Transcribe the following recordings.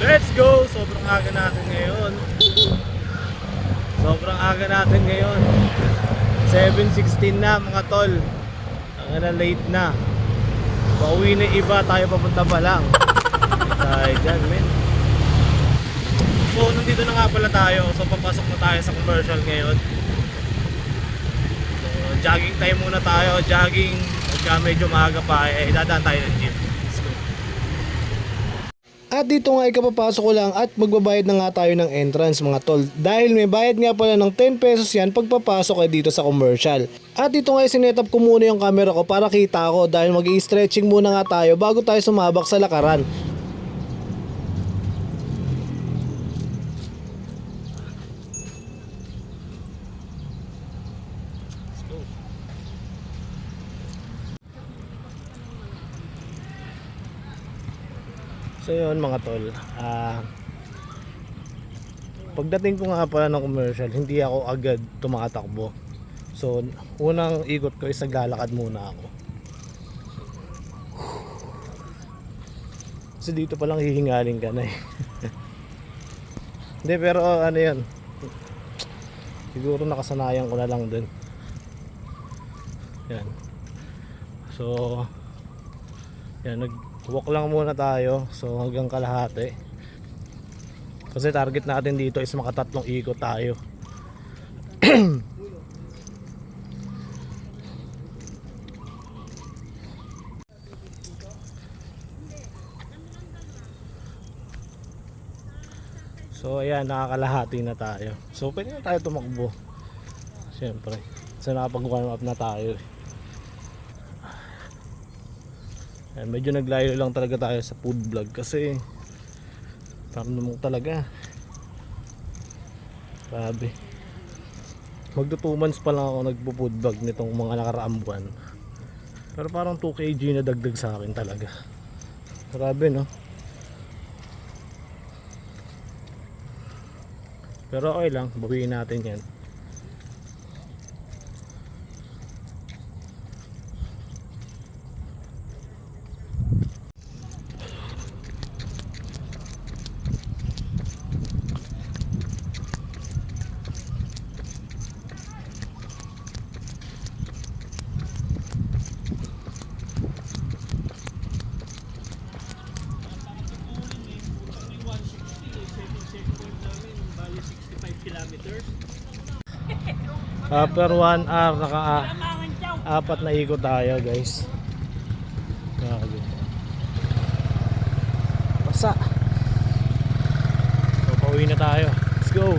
Let's go! Sobrang aga natin ngayon. 7:16 na mga tol. Ang late na. Pauwi na iba, tayo papunta pa lang. Tayo dyan, men. So, nandito na nga pala tayo. So, papasok na tayo sa commercial ngayon. So, jogging time muna tayo. Jogging. Pagka medyo maaga pa, dadaan tayo ng gym. At dito nga ikapapasok ko lang at magbabayad na nga tayo ng entrance mga tol. Dahil may bayad nga pala ng 10 pesos yan pagpapasok dito sa commercial. At dito nga sinetap ko muna yung camera ko para kita ako dahil mag-i-stretching muna nga tayo bago tayo sumabak sa lakaran. So yun mga tol, pagdating ko nga pala ng commercial, hindi ako agad tumatakbo. So unang ikot ko is naglalakad muna ako. Kasi dito palang hihingaling ka na eh. Hindi, pero ano yun, siguro nakasanayan ko na lang dun. Yan. So yan, walk lang muna tayo. So hanggang kalahati. Kasi target natin dito is makatatlong ikot tayo. So ayan, nakakalahati na tayo. So pwede na tayo tumakbo. Siyempre. So nakapag-warm up na tayo. Ayan, medyo naglayo lang talaga tayo sa food vlog kasi parang namang talaga. Grabe. Magto 2 months pa lang ako nagpo-food vlog nitong mga nakaraang buwan. Pero parang 2 kg na dagdag sa akin talaga. Grabe, no? Pero okay lang, bawiin natin yan. After 1 hour naka-apat na ikot tayo guys. Grabe. Basa. So pauwi na tayo. Let's go.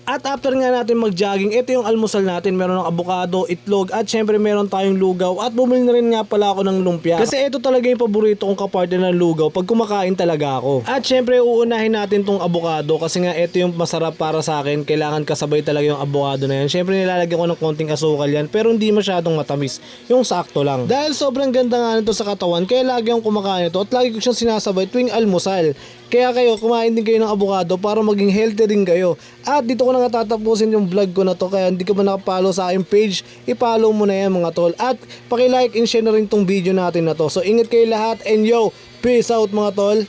At after nga natin mag-jogging, ito yung almusal natin. Meron ng abukado, itlog, at syempre meron tayong lugaw. At bumili na rin nga pala ako ng lumpia. Kasi ito talaga yung paborito kong kapartner ng lugaw pag kumakain talaga ako. At syempre uunahin natin tong abukado kasi nga ito yung masarap para sa akin. Kailangan kasabay talaga yung abukado na yan. Syempre nilalagyan ko ng konting asukal yan pero hindi masyadong matamis. Yung sakto lang. Dahil sobrang ganda nga nito sa katawan kaya lagi akong kumakain ito at lagi ko siyang sinasabay tuwing almusal. Kaya kayo, kumain din kayo ng avocado para maging healthy din kayo. At dito ko na nga tatapusin yung vlog ko na to. Kaya hindi ka ba nakapollow sa aking page, ipollow mo na yan mga tol. At pakilike and share na rin tong video natin na to. So ingat kayo lahat and yo, peace out mga tol.